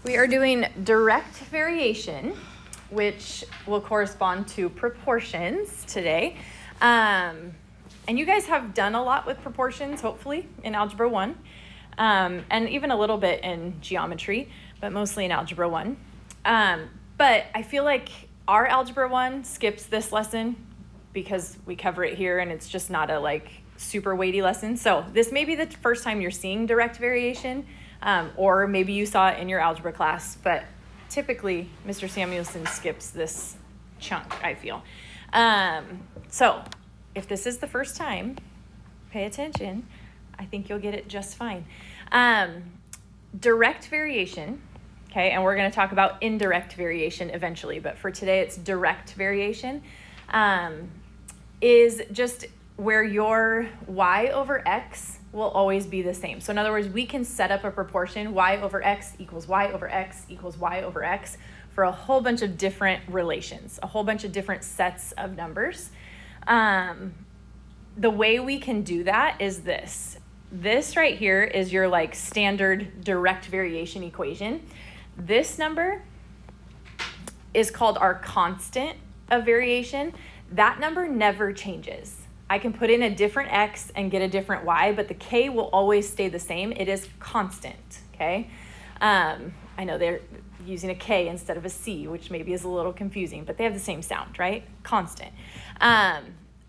We are doing direct variation, which will correspond to proportions today. And you guys have done a lot with proportions, hopefully, in Algebra 1, and even a little bit in geometry, but mostly in Algebra 1. But I feel like our Algebra 1 skips this lesson because we cover it here and it's just not a super weighty lesson. So this may be the first time you're seeing direct variation, or maybe you saw it in your algebra class, but typically Mr. Samuelson skips this chunk, I feel. So if this is the first time, pay attention. I think you'll get it just fine. Direct variation, okay, and we're going to talk about indirect variation eventually, but for today it's direct variation, is just where your y over x will always be the same. So in other words, we can set up a proportion y over x equals y over x equals y over x for a whole bunch of different relations, a whole bunch of different sets of numbers. The way we can do that is this. This right here is your standard direct variation equation. This number is called our constant of variation. That number never changes. I can put in a different x and get a different y, but the k will always stay the same. It is constant, okay? I know they're using a k instead of a c, which maybe is a little confusing, but they have the same sound, right? Constant.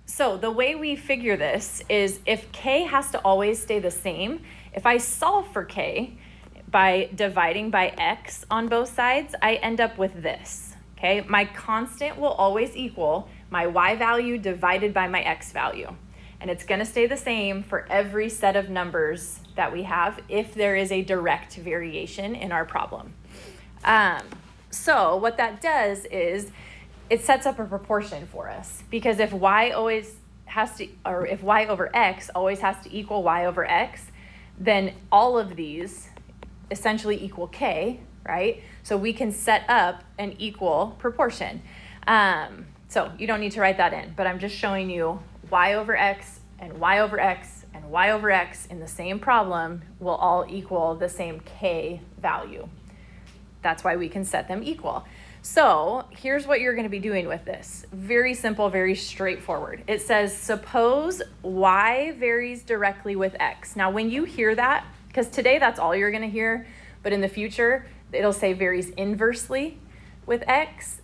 So the way we figure this is if k has to always stay the same, if I solve for k by dividing by x on both sides, I end up with this, okay? My constant will always equal my y value divided by my x value. And it's going to stay the same for every set of numbers that we have if there is a direct variation in our problem. So what that does is it sets up a proportion for us, because if y always has to, or if y over x always has to equal y over x, then all of these essentially equal k, right? So we can set up an equal proportion. So you don't need to write that in, but I'm just showing you y over x and y over x and y over x in the same problem will all equal the same k value. That's why we can set them equal. So here's what you're going to be doing with this. Very simple, very straightforward. It says, suppose y varies directly with x. Now, when you hear that, because today that's all you're going to hear, but in the future, it'll say varies inversely with x.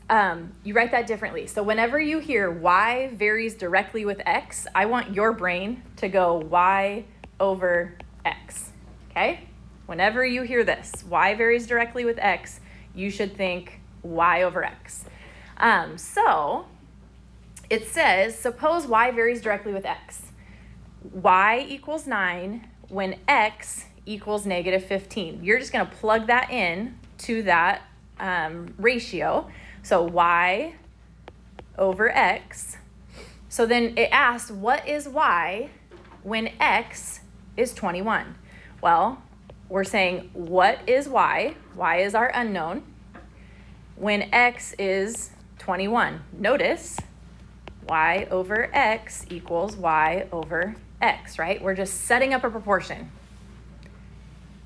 You write that differently. So whenever you hear y varies directly with x, I want your brain to go y over x, okay? Whenever you hear this, y varies directly with x, you should think y over x. So it says, suppose y varies directly with x. Y equals 9 when x equals negative 15. You're just going to plug that in to that ratio. So y over x. So then it asks, what is y when x is 21? Well, we're saying, what is y? Y is our unknown. When x is 21. Notice, y over x equals y over x, right? We're just setting up a proportion.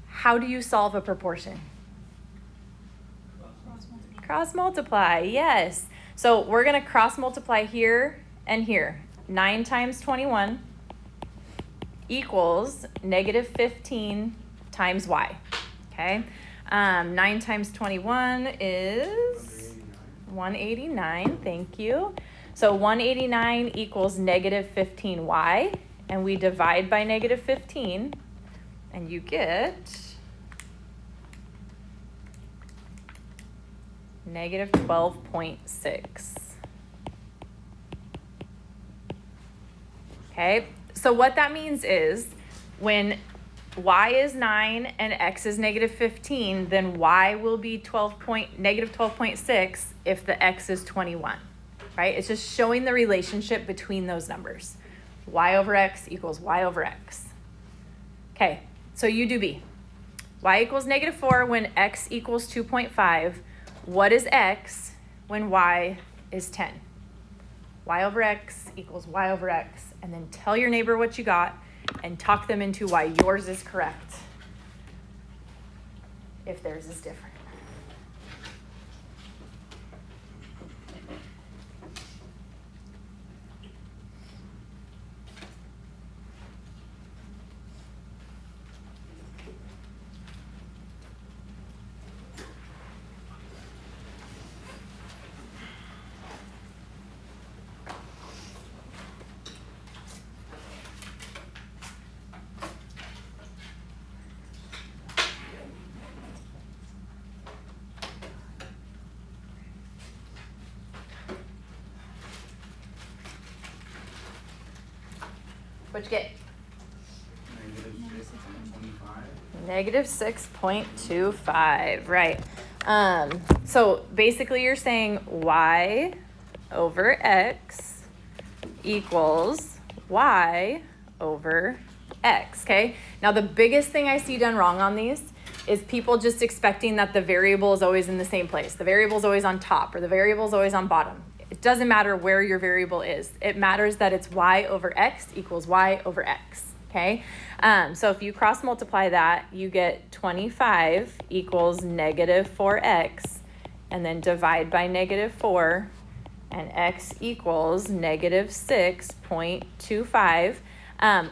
How do you solve a proportion? Cross multiply, yes. So we're going to cross multiply here and here. 9 times 21 equals negative 15 times y, okay? 9 times 21 is 189, thank you. So 189 equals negative 15y, and we divide by negative 15, and you get negative 12.6. Okay, so what that means is when y is 9 and x is negative 15, then y will be negative 12.6 if the x is 21, right? It's just showing the relationship between those numbers. Y over x equals y over x. Okay, so you do B. Y equals negative 4 when x equals 2.5. What is x when y is 10? Y over x equals y over x, and then tell your neighbor what you got and talk them into why yours is correct if theirs is different. What'd you get? Negative 6.25, right. So basically you're saying y over x equals y over x, okay? Now the biggest thing I see done wrong on these is people just expecting that the variable is always in the same place. The variable is always on top or the variable is always on bottom. It doesn't matter where your variable is. It matters that it's y over x equals y over x, okay? So if you cross multiply that, you get 25 equals negative 4x, and then divide by negative 4, and x equals negative 6.25.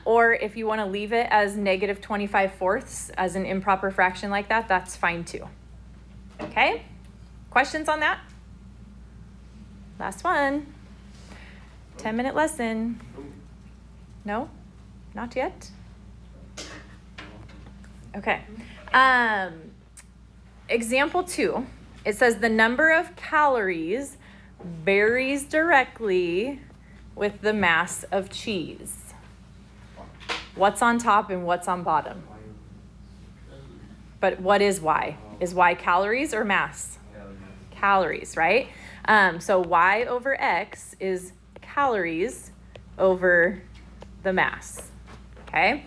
Or if you want to leave it as negative 25 fourths as an improper fraction like that, that's fine too. Okay? Questions on that? Last one. 10-minute lesson. No? Not yet? Okay. Example 2. It says the number of calories varies directly with the mass of cheese. What's on top and what's on bottom? But what is y? Is y calories or mass? Calories, right? So y over x is calories over the mass, okay?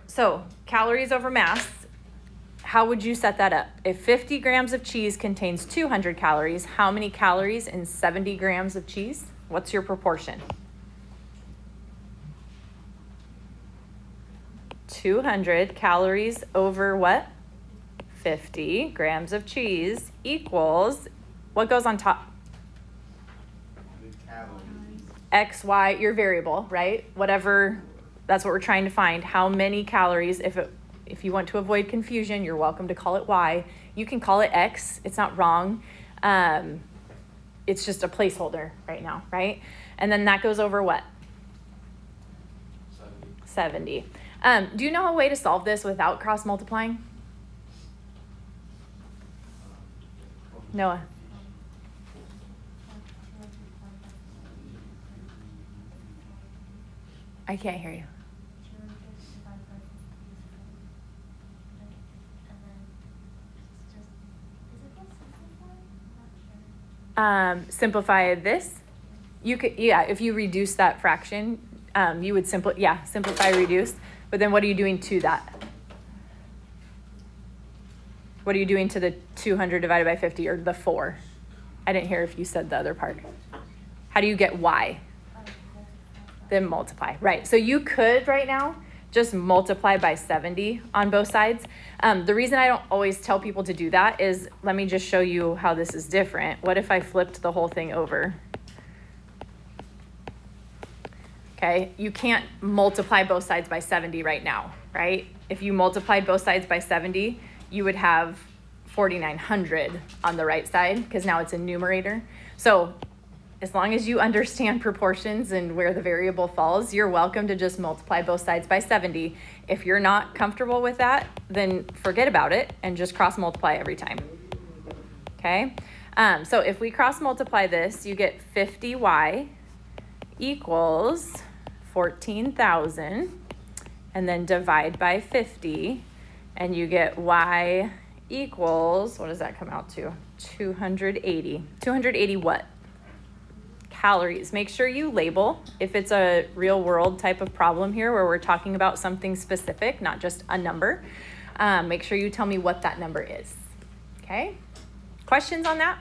So calories over mass, how would you set that up? If 50 grams of cheese contains 200 calories, how many calories in 70 grams of cheese? What's your proportion? 200 calories over what? 50 grams of cheese equals, what goes on top? X, Y, your variable, right? Whatever, that's what we're trying to find. How many calories, if you want to avoid confusion, you're welcome to call it Y. You can call it X, it's not wrong. It's just a placeholder right now, right? And then that goes over what? 70. Do you know a way to solve this without cross multiplying? Noah. I can't hear you. Simplify this. You could, yeah, if you reduce that fraction, you would simplify, reduce. But then what are you doing to that? What are you doing to the 200 divided by 50 or the 4? I didn't hear if you said the other part. How do you get y? Then multiply, right? So you could right now just multiply by 70 on both sides. The reason I don't always tell people to do that is, let me just show you how this is different. What if I flipped the whole thing over? Okay, you can't multiply both sides by 70 right now, right? If you multiplied both sides by 70, you would have 4,900 on the right side because now it's a numerator. So as long as you understand proportions and where the variable falls, you're welcome to just multiply both sides by 70. If you're not comfortable with that, then forget about it and just cross multiply every time. Okay, so if we cross multiply this, you get 50y equals 14,000, and then divide by 50, and you get y equals, what does that come out to? 280. 280 what? Calories. Make sure you label if it's a real world type of problem here where we're talking about something specific, not just a number. Make sure you tell me what that number is. Okay? Questions on that?